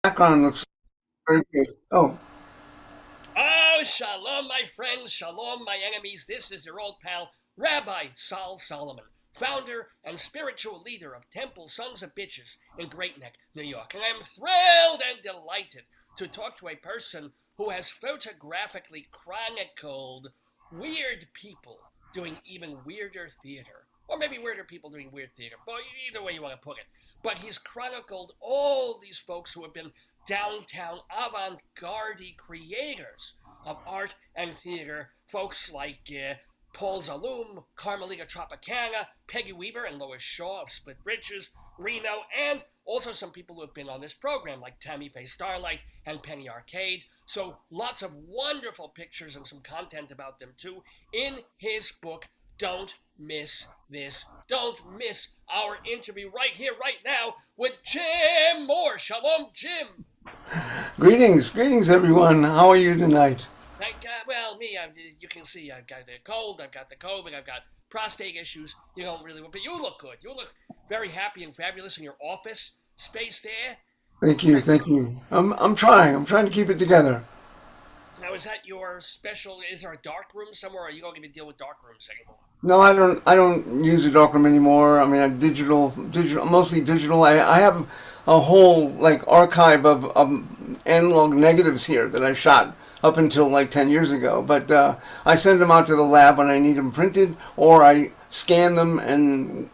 Background looks very good. Oh, Oh, shalom, my friends, shalom, my enemies. This is your old pal, Rabbi Sol Solomon, founder and spiritual leader of Temple Sons of Bitches in Great Neck, New York. And I'm thrilled and delighted to talk to a person who has photographically chronicled weird people doing even weirder theater. Or maybe weirder people doing weird theater, but either way you want to put it. But he's chronicled all these folks who have been downtown avant-garde creators of art and theater, folks like Paul Zaloom, Carmelita Tropicana, Peggy Weaver, and Lois Shaw of Split Bridges, Reno, and also some people who have been on this program like Tammy Faye Starlight and Penny Arcade. So lots of wonderful pictures and some content about them too in his book. Don't miss this. Don't miss our interview right here, right now with Jim Moore. Shalom, Jim. greetings, everyone. How are you tonight? Thank God. Well, me, you can see I've got the cold, I've got the COVID, I've got prostate issues. You don't really, but you look good. You look very happy and fabulous in your office space there. Thank you, thank you. I'm trying. I'm trying to keep it together. Now, is that your special? Is there a dark room somewhere, or are you don't even deal with dark rooms anymore? No, I don't use the darkroom anymore. I mean, I'm digital, mostly digital. I have a whole like archive of analog negatives here that I shot up until like 10 years ago. But I send them out to the lab when I need them printed, or I scan them and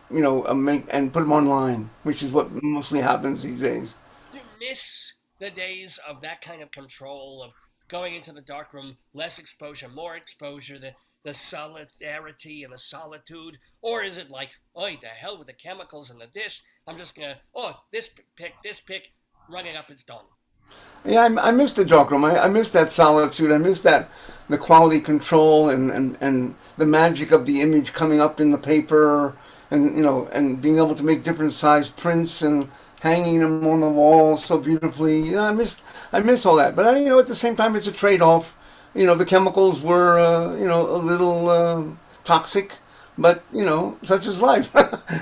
make and put them online, which is what mostly happens these days. Do you miss the days of that kind of control of going into the dark room, less exposure, more exposure, the solidarity and the solitude? Or is it like, oh, the hell with the chemicals and the this? I'm just gonna, oh, this pick, run it up, it's done. Yeah, I miss the darkroom. I miss that solitude. I miss that the quality control and the magic of the image coming up in the paper and and being able to make different size prints and hanging them on the wall so beautifully. I miss all that. But at the same time, it's a trade off. The chemicals were a little toxic, but such is life.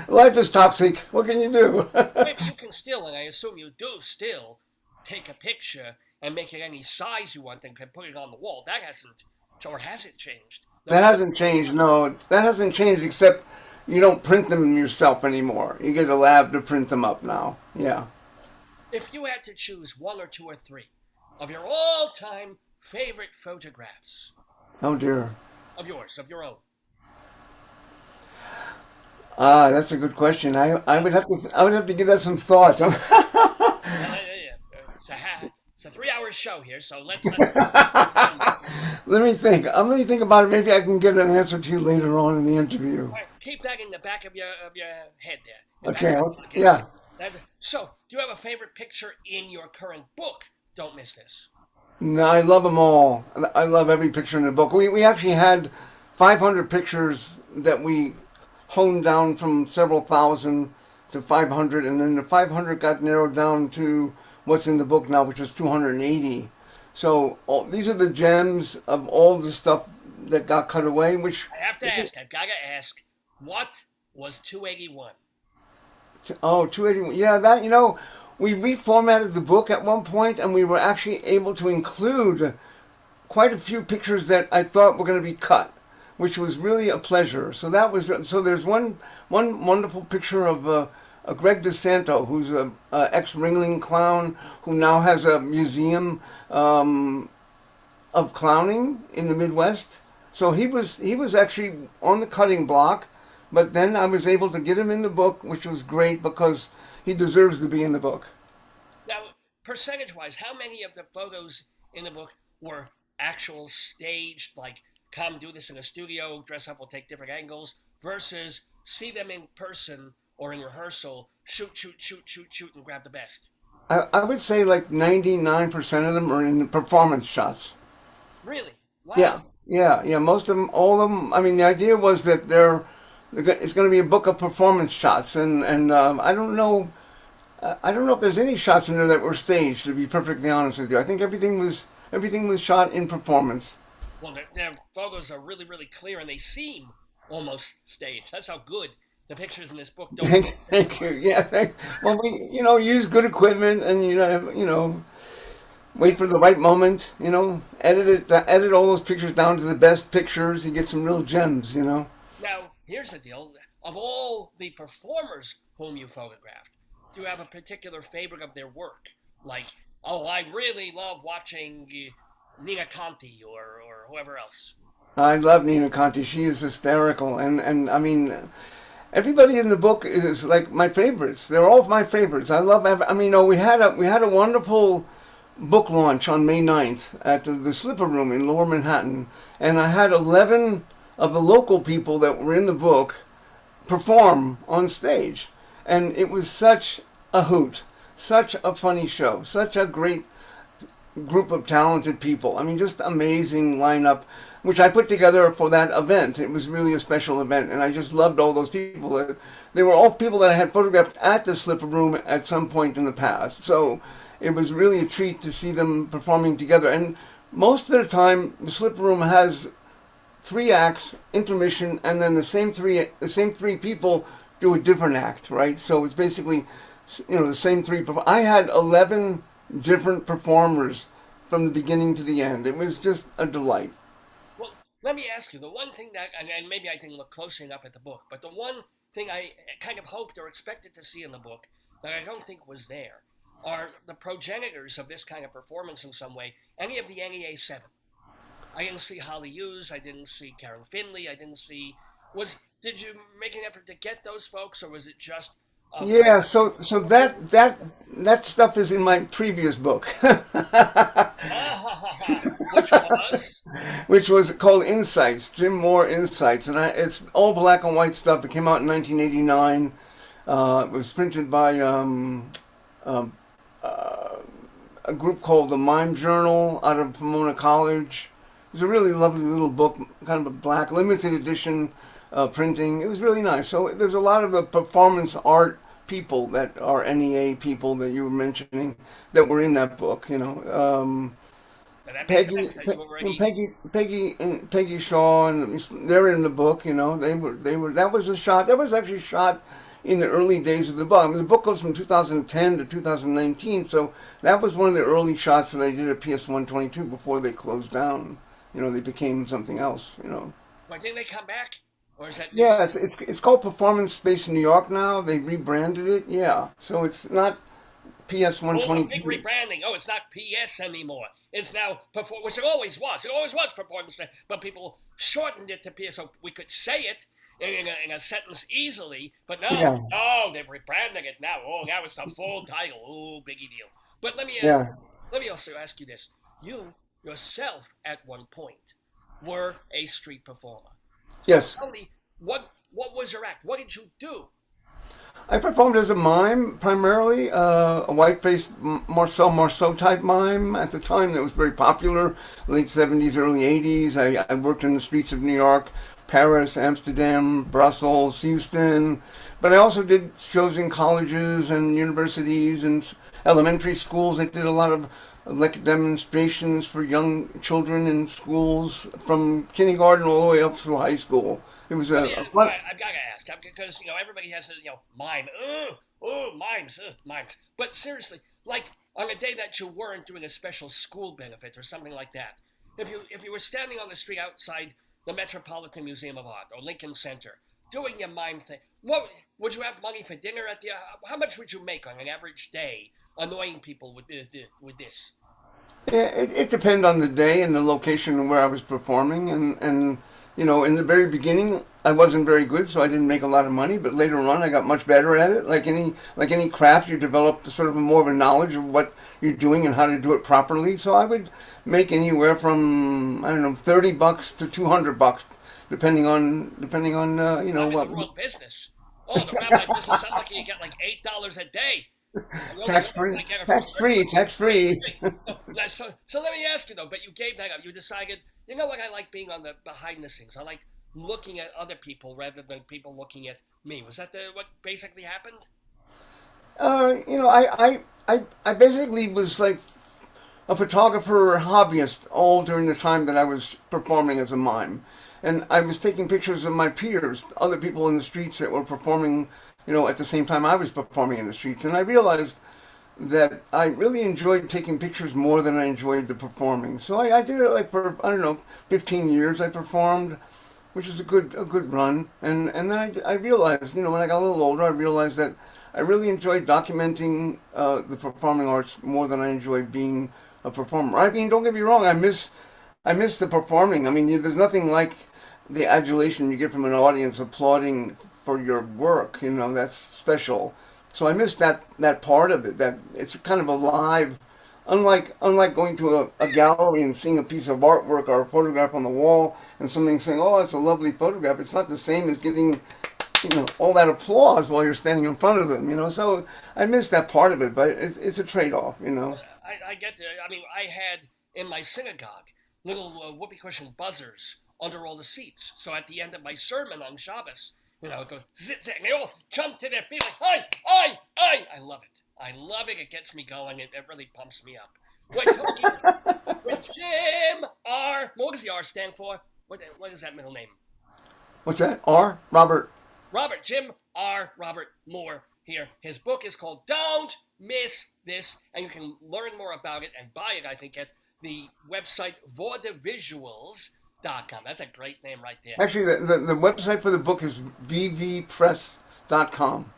Life is toxic. What can you do? Maybe you can still, and I assume you do still, take a picture and make it any size you want and can put it on the wall. That hasn't, or has it changed? No, That it's hasn't changed. No, that hasn't changed except you don't print them yourself anymore. You get a lab to print them up now. Yeah. if you had to choose one or two or three of your all-time favorite photographs Oh dear. of yours, of your own. Ah, that's a good question. I would have to give that some thought. It's a 3 hour show here, so let's Let me think about it. Maybe I can get an answer to you later on in the interview. keep that in the back of your head there, in the back Okay. of your thinking. Yeah. So, do you have a favorite picture in your current book? Don't miss this. No, I love them all. I love every picture in the book. We actually had 500 pictures that we honed down from several thousand to 500, and then the 500 got narrowed down to what's in the book now, which is 280. So these are the gems of all the stuff that got cut away, which I've got to ask, what was 281? oh, 281. Yeah, we reformatted the book at one point, and we were actually able to include quite a few pictures that I thought were going to be cut, which was really a pleasure. So there's one wonderful picture of a Greg DeSanto, who's a ex Ringling clown who now has a museum of clowning in the Midwest. So he was actually on the cutting block, but then I was able to get him in the book, which was great because he deserves to be in the book. Now, percentage wise, how many of the photos in the book were actual staged, like come do this in a studio, dress up, we'll take different angles, versus see them in person or in rehearsal, shoot, and grab the best? I would say like 99% of them are in performance shots. Really? Yeah, Wow. yeah. Most of them, all of them. I mean, the idea was that it's going to be a book of performance shots, and I don't know. I don't know if there's any shots in there that were staged. To be perfectly honest with you, I think everything was shot in performance. Well, their photos are really, really clear and they seem almost staged. That's how good The pictures in this book don't look Thank you. Yeah, well, we, use good equipment and, wait for the right moment, edit all those pictures down to the best pictures. You get some real gems. Now, here's the deal. Of all the performers whom you photographed, do you have a particular favorite of their work? Like, oh, I really love watching Nina Conti or whoever else. I love Nina Conti. She is hysterical. And I mean, everybody in the book is like my favorites. They're all my favorites. I love, I mean, we had a wonderful book launch on May 9th at the Slipper Room in Lower Manhattan. And I had 11 of the local people that were in the book perform on stage. And it was such a hoot, such a funny show, such a great group of talented people. I mean, just amazing lineup, which I put together for that event. It was really a special event, and I just loved all those people. They were all people that I had photographed at the Slipper Room at some point in the past. So it was really a treat to see them performing together. And most of the time, the Slipper Room has 3 acts, intermission, and then the same three people do a different act, right? So it's basically, the same three. I had 11 different performers from the beginning to the end. It was just a delight. Well, let me ask you the one thing that, and maybe I didn't look closely enough at the book, but the one thing I kind of hoped or expected to see in the book that I don't think was there are the progenitors of this kind of performance in some way, any of the NEA 7. I didn't see Holly Hughes, I didn't see Karen Finley, I didn't see. Did you make an effort to get those folks, or was it just. Yeah, so that stuff is in my previous book, Which was? which was called Insights, Jim Moore Insights, and it's all black and white stuff. It came out in 1989. It was printed by um, a group called the Mime Journal out of Pomona College. It was a really lovely little book, kind of a black limited edition printing. It was really nice. So there's a lot of the performance art people that are NEA people that you were mentioning that were in that book. And that makes Peggy, sense that you already. Peggy Shaw, and they're in the book. They were. That was a shot. That was actually shot in the early days of the book. I mean, the book goes from 2010 to 2019, so that was one of the early shots that I did at PS 122 before they closed down. They became something else. Why didn't they come back? Or is that new Yeah, stuff? it's called Performance Space New York now. They rebranded it. Yeah, so it's not PS Oh, a big 122. rebranding. Oh, it's not PS anymore. It's now perform, which it always was. It always was performance, but people shortened it to PS so we could say it in a sentence easily. But Yeah, no, they're rebranding it now. Oh, now it's the full title. Oh, biggie deal. But yeah, let me also ask you this: you yourself, at one point, were a street performer. So yes. tell me, what was your act? What did you do? I performed as a mime primarily, a white-faced Marcel type mime at the time that was very popular, late 70s, early 80s. I worked in the streets of New York, Paris, Amsterdam, Brussels, Houston, but I also did shows in colleges and universities and elementary schools. I did a lot of like demonstrations for young children in schools from kindergarten all the way up through high school. It was Let me a ask, fun. I've got to ask because everybody has a mime. Mimes, mimes. But seriously, like on a day that you weren't doing a special school benefit or something like that, if you were standing on the street outside the Metropolitan Museum of Art or Lincoln Center doing your mime thing, what would you have money for dinner at the? How much would you make on an average day annoying people with this? Yeah, it depended on the day and the location where I was performing, and in the very beginning, I wasn't very good, so I didn't make a lot of money. But later on, I got much better at it. Like any craft, you develop sort of more of a knowledge of what you're doing and how to do it properly. So I would make anywhere from I don't know $30 to $200, depending on I'm in the what wrong business. Oh, the rabbi business sounds like you get like $8 a day. And the only tax way free, I get it from tax free, tax free. No, so let me ask you though, but you gave that up. You decided, what, I like being on the behind the scenes. I like looking at other people rather than people looking at me. Was that what basically happened? I basically was like a photographer or hobbyist all during the time that I was performing as a mime. and I was taking pictures of my peers, other people in the streets that were performing, at the same time I was performing in the streets, and I realized that I really enjoyed taking pictures more than I enjoyed the performing. So I did it like for, I don't know, 15 years I performed, which is a good run. And then I realized, when I got a little older, I realized that I really enjoyed documenting the performing arts more than I enjoyed being a performer. I mean, don't get me wrong, I miss the performing. I mean, there's nothing like the adulation you get from an audience applauding for your work. That's special. So I miss that part of it. That it's kind of alive. Unlike going to a gallery and seeing a piece of artwork or a photograph on the wall and somebody saying, "Oh, it's a lovely photograph." It's not the same as getting all that applause while you're standing in front of them. So I miss that part of it, but it's a trade-off. I get there. I mean, I had in my synagogue little whoopee cushion buzzers under all the seats. So at the end of my sermon on Shabbos, it goes zit zit, and they all jump to their feet like, "Hi, hi, hi!" I love it. I love it. It gets me going. It really pumps me up. When Jim R. What does the R stand for? What is that middle name? What's that? R. Robert. Jim R. Robert Moore here. His book is called Don't Miss This, and you can learn more about it and buy it, I think, at the website vaudevisuals.com. That's a great name right there. Actually, the website for the book is vvpress.com.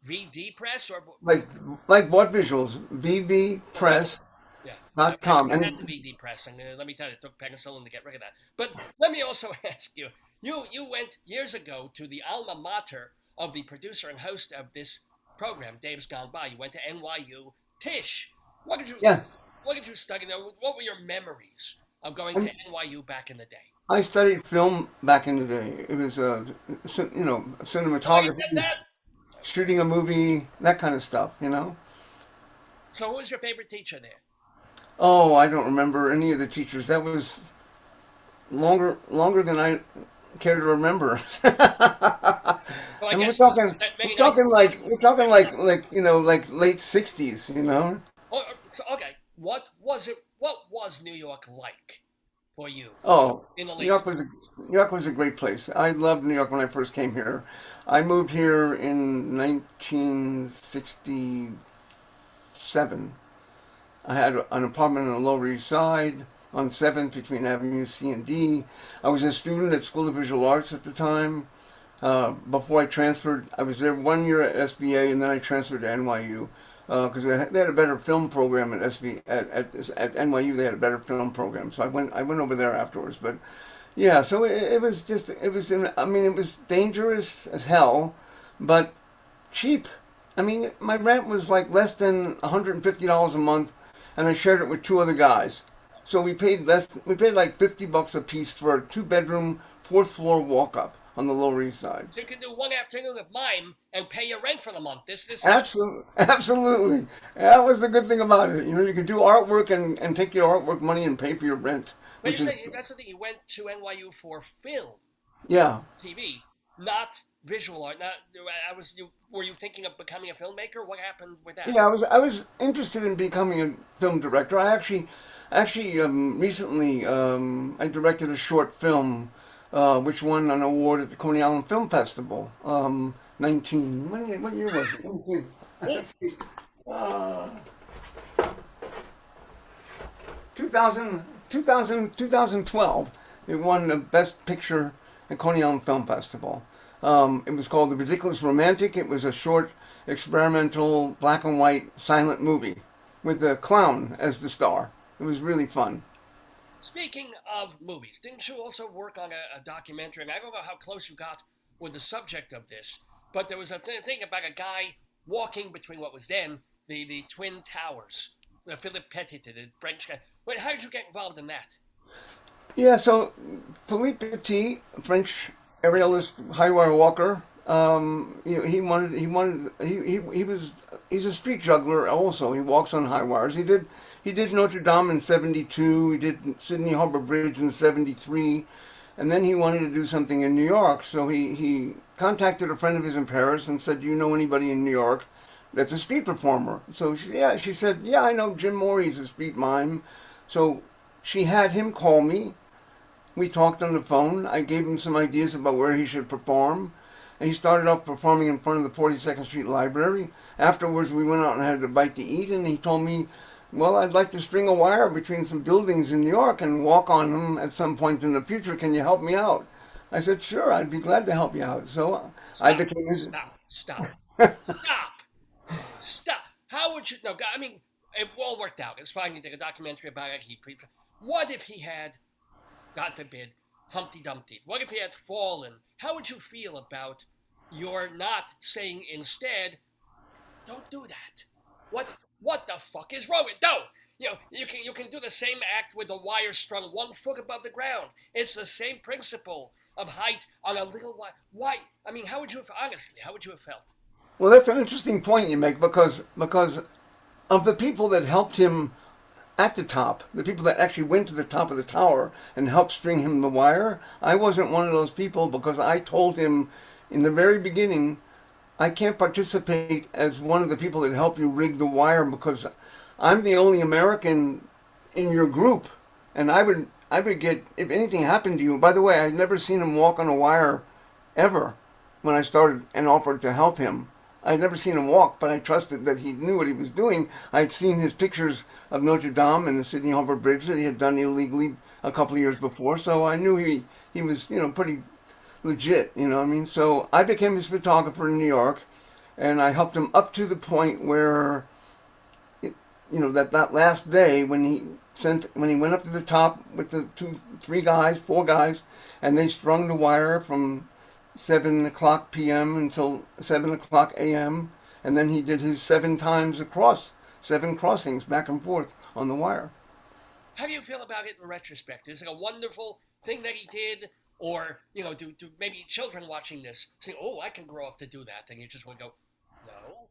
VD Press or like what visuals? vvpress.com. yeah. I had the VD Press, and let me tell you, it took penicillin to get rid of that. But let me also ask you, you went years ago to the alma mater of the producer and host of this program, Dave's Gone By. You went to NYU Tisch. What did you study there? What were your memories of going to NYU back in the day? I studied film back in the day. It was cinematography. You did that? Shooting a movie, that kind of stuff. So who was your favorite teacher there? Oh, I don't remember any of the teachers. That was longer than I care to remember. Well, And we're talking like late '60s. Oh, okay. What was New York like for you? Oh, In the New York was a great place. I loved New York when I first came here. I moved here in 1967. I had an apartment on the Lower East Side on 7th between Avenue C and D. I was a student at School of Visual Arts at the time. Before I transferred, I was there 1 year at SVA, and then I transferred to NYU because they had a better film program at at NYU. They had a better film program, so I went over there afterwards. But yeah, so it was dangerous as hell, but cheap. I mean, my rent was like less than $150 a month, and I shared it with two other guys. So we paid less. We paid like $50 a piece for a 2-bedroom, 4th-floor walk-up on the Lower East Side. So you can do one afternoon of mime and pay your rent for the month. Absolutely. That was the good thing about it. You could do artwork and take your artwork money and pay for your rent. But that's the thing. You went to NYU for film. Yeah. TV, not visual art. Were you thinking of becoming a filmmaker? What happened with that? Yeah, I was interested in becoming a film director. I actually recently I directed a short film which won an award at the Coney Island Film Festival. What year was it? Let me see. 2012. It won the Best Picture at Coney Island Film Festival. It was called The Ridiculous Romantic. It was a short, experimental, black and white, silent movie with a clown as the star. It was really fun. Speaking of movies, didn't you also work on a documentary? And I don't know how close you got with the subject of this, but there was a thing about a guy walking between what was then the Twin Towers. Philippe Petit, the French guy. But how did you get involved in that? Yeah, so Philippe Petit, French aerialist, high wire walker. He's a street juggler also. He walks on high wires. He did Notre Dame in '72. He did Sydney Harbor Bridge in '73, and then he wanted to do something in New York. So he contacted a friend of his in Paris and said, "Do you know anybody in New York that's a street performer?" So she said, "Yeah, I know Jim Moore. He's a street mime." So she had him call me, We talked on the phone. I gave him some ideas about where he should perform. And he started off performing in front of the 42nd Street Library. Afterwards, we went out and had a bite to eat, and he told me, well, I'd like to string a wire between some buildings in New York and walk on them at some point in the future. Can you help me out? I said, sure, I'd be glad to help you out. So I Stop, became his. stop, stop, stop, stop. How would you? No, I mean, it all worked out. It's fine. You did a documentary about it. What if he had, God forbid, Humpty Dumpty? What if he had fallen? How would you feel about your not saying instead, don't do that? What the fuck is wrong with? Don't. You can do the same act with the wire strung 1 foot above the ground. It's the same principle of height on a little wire. Why? I mean, how would you have honestly? How would you have felt? Well, that's an interesting point you make because of the people that helped him at the top, the people that actually went to the top of the tower and helped string him the wire. I wasn't one of those people because I told him in the very beginning, I can't participate as one of the people that help you rig the wire because I'm the only American in your group, and I would get if anything happened to you. By the way, I'd never seen him walk on a wire ever when I started and offered to help him. I'd never seen him walk, but I trusted that he knew what he was doing. I'd seen his pictures of Notre Dame and the Sydney Harbour Bridge that he had done illegally a couple of years before, so I knew he was pretty legit. I mean, so I became his photographer in New York, and I helped him up to the point where that last day when he went up to the top with the four guys, and they strung the wire from 7 o'clock p.m. until 7 o'clock a.m. And then he did his 7 times across, 7 crossings back and forth on the wire. How do you feel about it in retrospect? Is it a wonderful thing that he did? Or, do maybe children watching this say, oh, I can grow up to do that? And you just would go, no,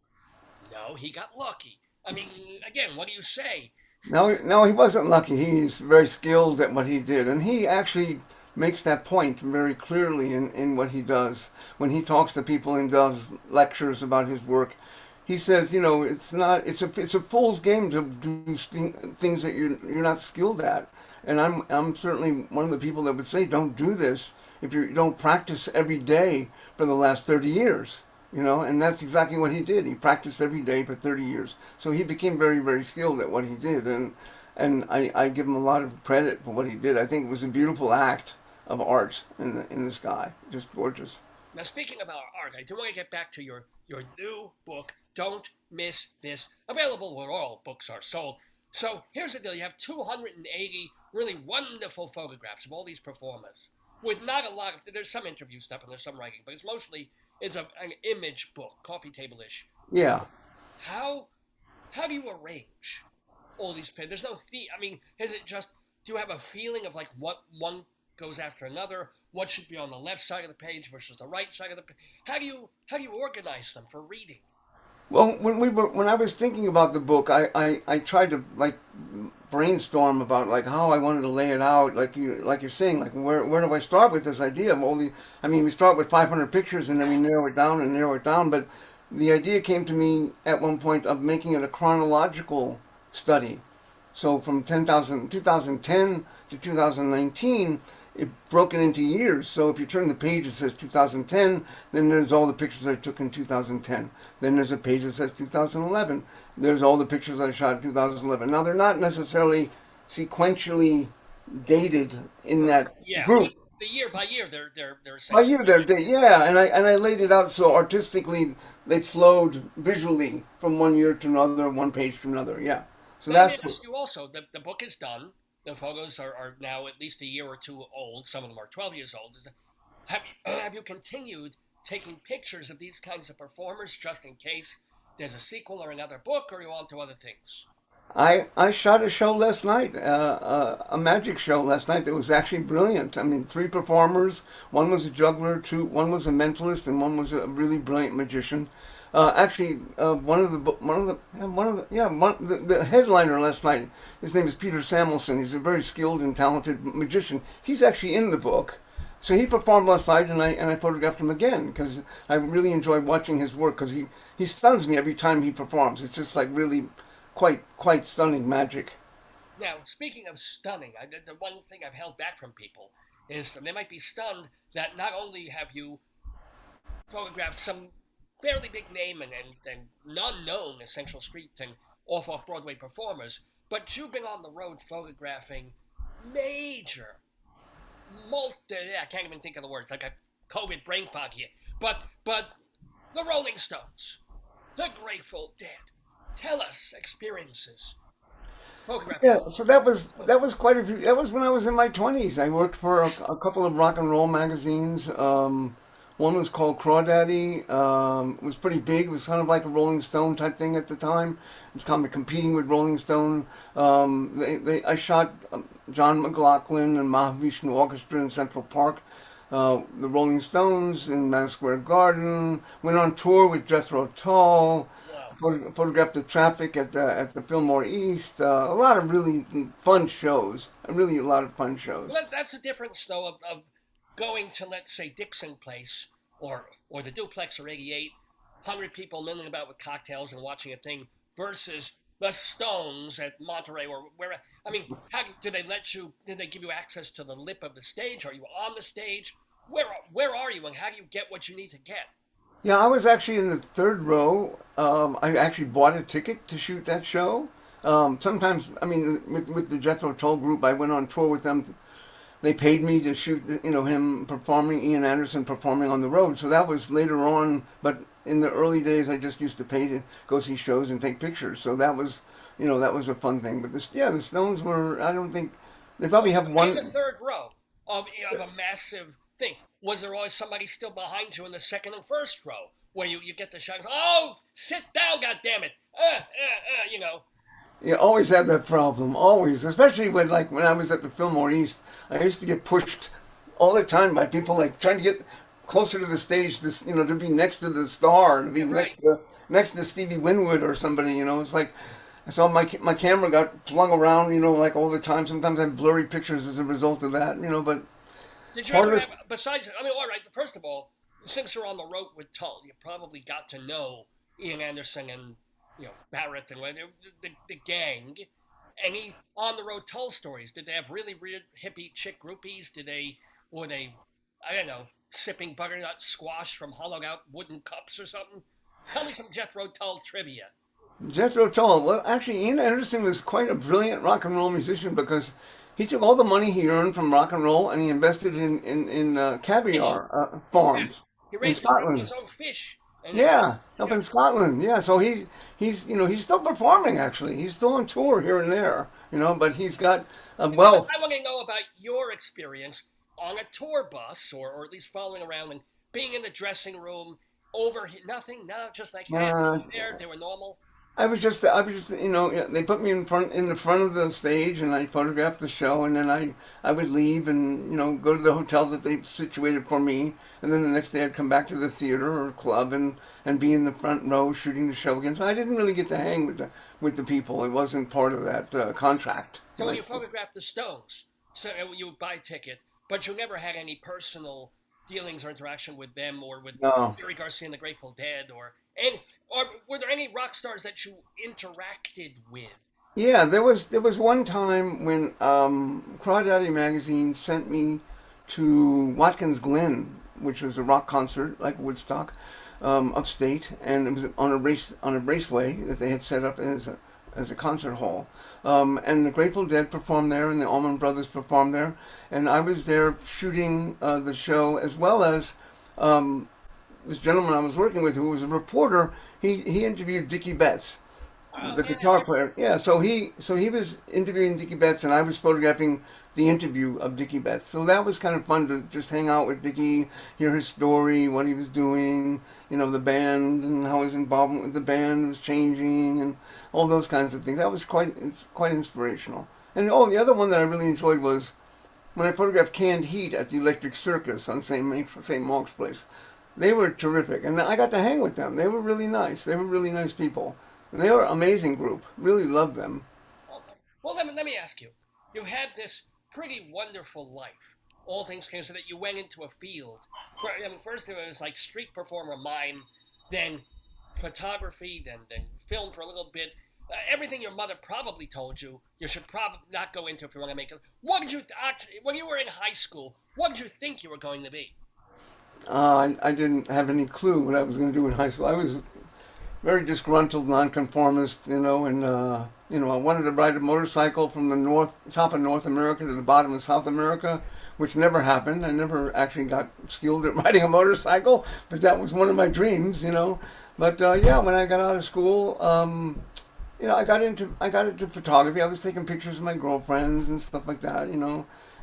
no, he got lucky. I mean, again, what do you say? No, he wasn't lucky. He's very skilled at what he did, and he actually makes that point very clearly in what he does when he talks to people and does lectures about his work. He says, it's a fool's game to do things that you're not skilled at, and I'm certainly one of the people that would say don't do this if you don't practice every day for the last 30 years. And that's exactly what he did. He practiced every day for 30 years. So he became very, very skilled at what he did. And I give him a lot of credit for what he did. I think it was a beautiful act of art in this guy. Just gorgeous. Now, speaking about art, I do want to get back to your new book, Don't Miss This, available where all books are sold. So here's the deal. You have 280 really wonderful photographs of all these performers with not a lot of, there's some interview stuff and there's some writing, but it's mostly an image book, coffee table-ish. Yeah. How do you arrange all these pictures? There's no I mean, is it just, do you have a feeling of like what one goes after another? What should be on the left side of the page versus the right side of the page? How do you organize them for reading? Well, when I was thinking about the book, I tried to like brainstorm about like how I wanted to lay it out. Like you're saying, like where do I start with this idea of all the? I mean, we start with 500 pictures and then we narrow it down and narrow it down. But the idea came to me at one point of making it a chronological study. So from 2010 to 2019, it broken into years. So if you turn the page, it says 2010. Then there's all the pictures I took in 2010. Then there's a page that says 2011. There's all the pictures I shot in 2011. Now they're not necessarily sequentially dated in that group. The year by year, they're By essentially. year, yeah, and I laid it out so artistically they flowed visually from one year to another, one page to another. Yeah. So Let me that's ask you also, the book is done. The photos are now at least a year or two old. Some of them are 12 years old. Have you continued taking pictures of these kinds of performers just in case there's a sequel or another book, or are you on to other things? I shot a show last night, a magic show last night that was actually brilliant. I mean, three performers. One was a juggler, one was a mentalist, and one was a really brilliant magician. The headliner last night. His name is Peter Samuelson. He's a very skilled and talented magician. He's actually in the book. So he performed last night, and I photographed him again because I really enjoy watching his work because he stuns me every time he performs. It's just like really quite stunning magic. Now, speaking of stunning, the one thing I've held back from people is they might be stunned that not only have you photographed some fairly big name and unknown essential street and off Broadway performers, but you've been on the road photographing major I can't even think of the words. Like a COVID brain fog here. But the Rolling Stones, the Grateful Dead. Tell us experiences. Photographing. Yeah, so that was quite a few. That was when I was in my 20s. I worked for a couple of rock and roll magazines. One was called Crawdaddy. It was pretty big. It was kind of like a Rolling Stone type thing at the time. It was kind of competing with Rolling Stone. I shot John McLaughlin and Mahavishnu Orchestra in Central Park. The Rolling Stones in Madison Square Garden. Went on tour with Jethro Tull. Wow. Photographed the traffic at the Fillmore East. A lot of really fun shows. Really a lot of fun shows. Well, that's the difference, though, of going to, let's say, Dixon Place or the Duplex or 88, 100 people milling about with cocktails and watching a thing versus the Stones at Monterey or where. I mean, how did they let you? Did they give you access to the lip of the stage? Are you on the stage? Where are you, and how do you get what you need to get? Yeah, I was actually in the third row. I actually bought a ticket to shoot that show. Sometimes, I mean, with the Jethro Tull group, I went on tour with them. They paid me to shoot, him performing, Ian Anderson performing on the road. So that was later on. But in the early days, I just used to pay to go see shows and take pictures. So that was, that was a fun thing. But the Stones were. I don't think they probably have In the one. third row of a massive thing, was there always somebody still behind you in the second and first row where you get the shot? Oh, sit down, goddammit! You know. You always have that problem, always. Especially when I was at the Fillmore East, I used to get pushed all the time by people like trying to get closer to the stage, to be next to the star, to be Yeah, right. next to Stevie Winwood or somebody. It's like I saw my camera got flung around, like all the time. Sometimes I have blurry pictures as a result of that, but Did you part ever of have, besides, I mean, all right, first of all, since you're on the road with Tull, you probably got to know Ian Anderson and, Barrett and the gang. Any on the road Tull stories? Did they have really weird hippie chick groupies? Were they, I don't know, sipping butternut squash from hollowed out wooden cups or something? Tell me some Jethro Tull trivia. Jethro Tull. Well, actually, Ian Anderson was quite a brilliant rock and roll musician because he took all the money he earned from rock and roll and he invested in Fish. caviar Yeah. farms He in raised Scotland. his own fish. And it's, Yeah, up yeah. in Scotland. Yeah, so he's still performing. Actually, he's still on tour here and there. But he's got a But wealth. I want to know about your experience on a tour bus, or at least following around and being in the dressing room. Nothing, no, just like hey, Uh, there, they were normal. I was just, they put me in the front of the stage, and I photographed the show, and then I would leave and go to the hotels that they situated for me, and then the next day I'd come back to the theater or club and be in the front row shooting the show again. So I didn't really get to hang with the people. It wasn't part of that contract. So when you photographed the Stones, so you would buy a ticket, but you never had any personal dealings or interaction with them or with No. Jerry Garcia and the Grateful Dead, or were there any rock stars that you interacted with? Yeah, there was one time when Crawdaddy magazine sent me to Watkins Glen, which was a rock concert like Woodstock, upstate, and it was on a raceway that they had set up as a concert hall. And the Grateful Dead performed there, and the Allman Brothers performed there, and I was there shooting the show as well as this gentleman I was working with who was a reporter. He interviewed Dickie Betts, Oh the guitar yeah, player. Yeah, so he was interviewing Dickie Betts, and I was photographing the interview of Dickie Betts. So that was kind of fun to just hang out with Dickie, hear his story, what he was doing, the band, and how his involvement with the band was changing, and all those kinds of things. That was quite inspirational. And the other one that I really enjoyed was when I photographed Canned Heat at the Electric Circus on St. Mark's Place. They were terrific, and I got to hang with them. They were really nice. They were really nice people. And they were an amazing group. Really loved them. okay. Well, let me ask you. You had this pretty wonderful life, all things considered. You went into a field. I mean, first it was like street performer, mime, then photography, then film for a little bit. everything your mother probably told you, you should probably not go into if you want to make it. What did you actually, when you were in high school, what did you think you were going to be? I didn't have any clue what I was going to do in high school. I was very disgruntled nonconformist, and I wanted to ride a motorcycle from the top of North America to the bottom of South America, which never happened. I never actually got skilled at riding a motorcycle, but that was one of my dreams. But yeah, when I got out of school, I got into photography. I was taking pictures of my girlfriends and stuff like that.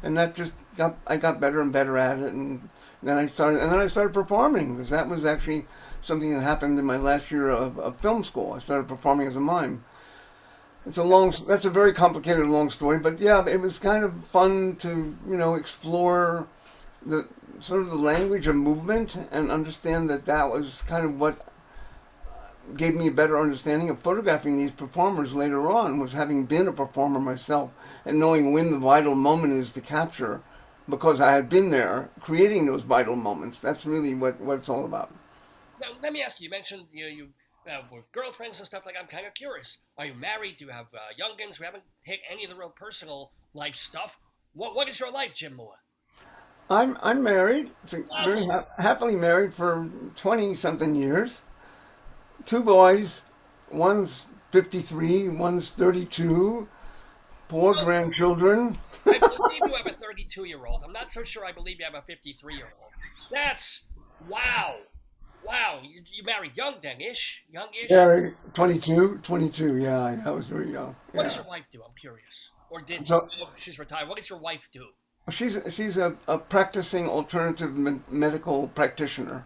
And that just I got better and better at it, and then I started performing because that was actually something that happened in my last year of film school. I started performing as a mime. That's a very complicated long story, but yeah, it was kind of fun to explore the sort of the language of movement and understand that was kind of what gave me a better understanding of photographing these performers later on, was having been a performer myself and knowing when the vital moment is to capture, because I had been there creating those vital moments. That's really what it's all about. Now, let me ask you. You mentioned you were girlfriends and stuff like. I'm kind of curious. Are you married? Do you have youngins? We haven't hit any of the real personal life stuff. What is your life, Jim Moore? I'm married, very Awesome. happily married for 20 something years. Two boys, one's 53, one's 32, four Well, grandchildren. I believe you have a 32-year-old. I'm not so sure I believe you have a 53-year-old. That's wow. Wow. You married young then, ish? Young-ish? Yeah, 22, 22. Yeah, I was very young. What does Yeah. your wife do? I'm curious. Or did? So Oh, she's retired. What does your wife do? she's a practicing alternative medical practitioner.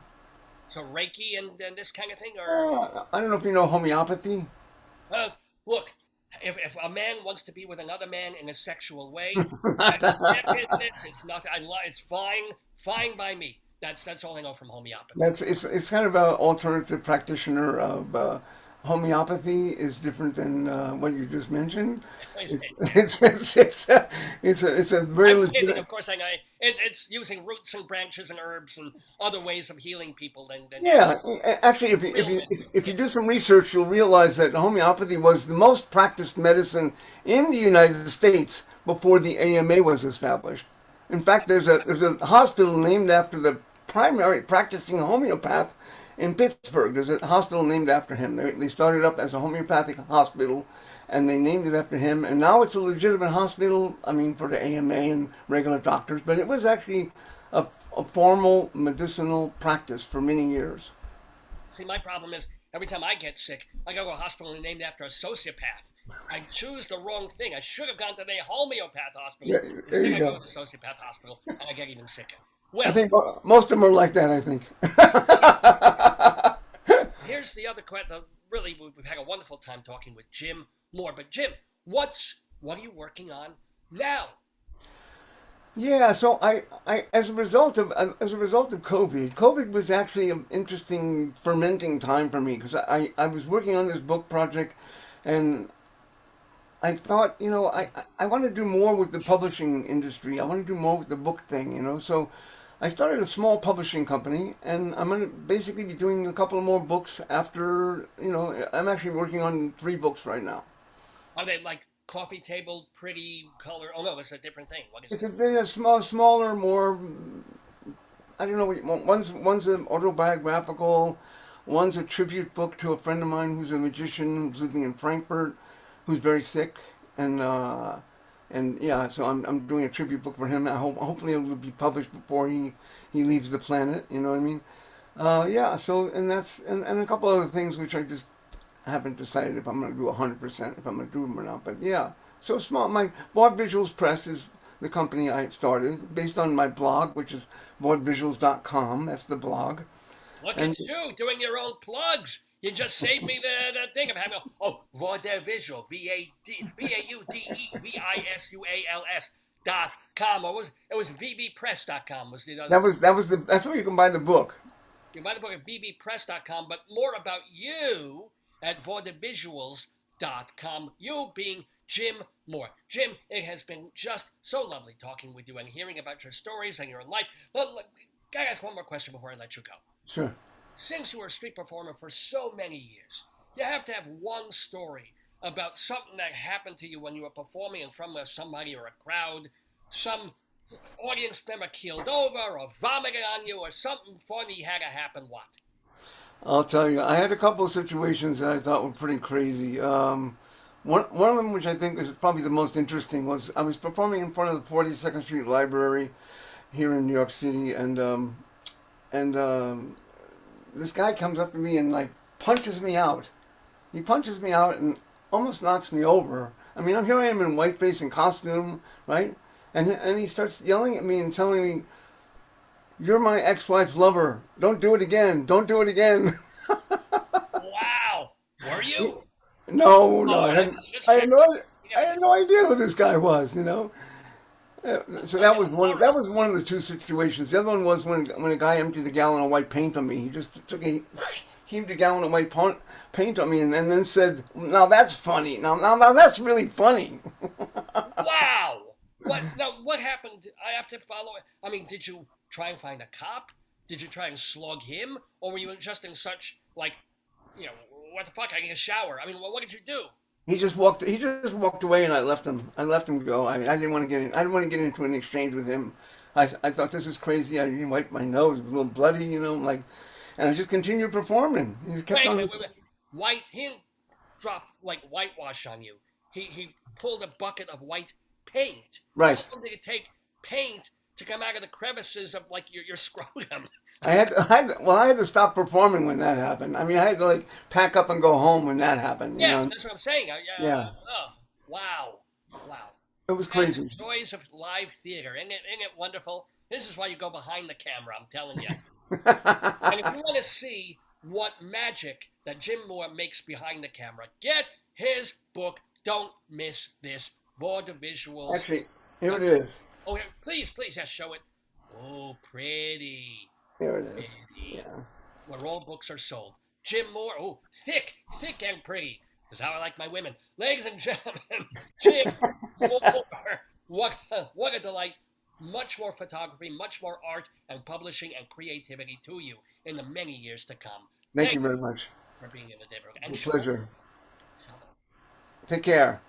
So Reiki and this kind of thing? Or, I don't know if you know homeopathy. uh, look, if a man wants to be with another man in a sexual way, that's their business. It's not, it's fine, fine by me. That's all I know from homeopathy. It's kind of an alternative practitioner of homeopathy is different than what you just mentioned. It's it's a very I'm kidding. legit. Of course, it's using roots and branches and herbs and other ways of healing people than Yeah, actually, if you if real you medicine. if Yeah. you do some research, you'll realize that homeopathy was the most practiced medicine in the United States before the AMA was established. In fact, there's a hospital named after the primary practicing homeopath in Pittsburgh. There's a hospital named after him. They started up as a homeopathic hospital, and they named it after him. And now it's a legitimate hospital. I mean, for the AMA and regular doctors, but it was actually a, a formal medicinal practice for many years. See, my problem is every time I get sick, I go to a hospital named after a sociopath. I choose the wrong thing. I should have gone to the homeopath Yeah, hospital. there Instead, you I go go. to the sociopath hospital, and I get even sicker. I Well, think most of them are like that. I think. here's the other question. Really, we've had a wonderful time talking with Jim Moore. But Jim, what are you working on now? Yeah, so as a result of COVID was actually an interesting fermenting time for me because I was working on this book project, and I thought, I want to do more with the publishing industry. I want to do more with the book thing. So I started a small publishing company, and I'm going to basically be doing a couple of more books after. I'm actually working on three books right now. Are they like coffee table, pretty color? Oh no, it's a different thing. What is It's it? a bit a smaller, more. I don't know what you want. One's an autobiographical, one's a tribute book to a friend of mine who's a magician who's living in Frankfurt, who's very sick, and yeah, so I'm doing a tribute book for him. Hopefully it will be published before he leaves the planet. You know what I mean? Yeah. So and a couple other things which I just haven't decided if I'm going to do 100% if I'm going to do them or not. But yeah, so small. My Visuals Press is the company I started based on my blog, which is vaudevisuals.com. That's the blog. Look And at you doing your own plugs. You just saved me the thing of having vaudevisual, VAUDEVISUALS.com. It was VBpress.com was the other. that's where you can buy the book. You might have book at VBpress.com, but more about you at vaudevisuals.com. You being Jim Moore. Jim, it has been just so lovely talking with you and hearing about your stories and your life. Gotta ask one more question before I let you go. Sure. Since you were a street performer for so many years, you have to have one story about something that happened to you when you were performing in front of somebody or a crowd. Some audience member keeled over or vomited on you or something funny had to happen. What? I'll tell you, I had a couple of situations that I thought were pretty crazy. One of them, which I think is probably the most interesting, was I was performing in front of the 42nd Street Library here in New York City, and this guy comes up to me and like punches me out. He punches me out and almost knocks me over. I mean, here I am in whiteface and costume, right? And he starts yelling at me and telling me, "You're my ex-wife's lover. Don't do it again. Don't do it again." Wow. Were you? No, no, Oh, I had, just I had check. no, You I never had did. no idea who this guy was. So that was one. All right. That was one of the two situations. The other one was when a guy emptied a gallon of white paint on me. He just took a heaved a gallon of paint on me, and then said, "Now that's funny. Now that's really funny." Wow. What? Now, what happened? I have to follow it. I mean, did you try and find a cop? Did you try and slug him, or were you just in such like, you know, what the fuck? I need a shower. I mean, what did you do? He just walked. He just walked away, and I left him. I left him go. I didn't want to get in. I didn't want to get into an exchange with him. I thought this is crazy. I didn't wipe my nose, it was a little bloody, like, and I just continued performing. He just kept Wait, on. wait, wait, wait. White. He didn't drop like whitewash on you. He pulled a bucket of white paint. How Right. long did it take paint to come out of the crevices of like your scrotum? I had to stop performing when that happened. I mean, I had to like pack up and go home when that happened. Yeah, that's what I'm saying. Yeah, Oh, wow, wow. it was That's crazy. the joys of live theater. Isn't it wonderful? This is why you go behind the camera, I'm telling you. And if you want to see what magic that Jim Moore makes behind the camera, get his book. Don't miss this. Vaudevilles. Actually, here it is. Oh, yeah, please, yeah, show it. Oh, pretty. There it is. Pretty. Yeah. Where all books are sold. Jim Moore. Oh, thick and pretty. Is how I like my women. Ladies and gentlemen, Jim Moore. What a delight. Much more photography, much more art and publishing and creativity to you in the many years to come. Thank you Thank you very much. for being in the Dave Lefkowitz. It's And a Shalom. pleasure. Shalom. Take care.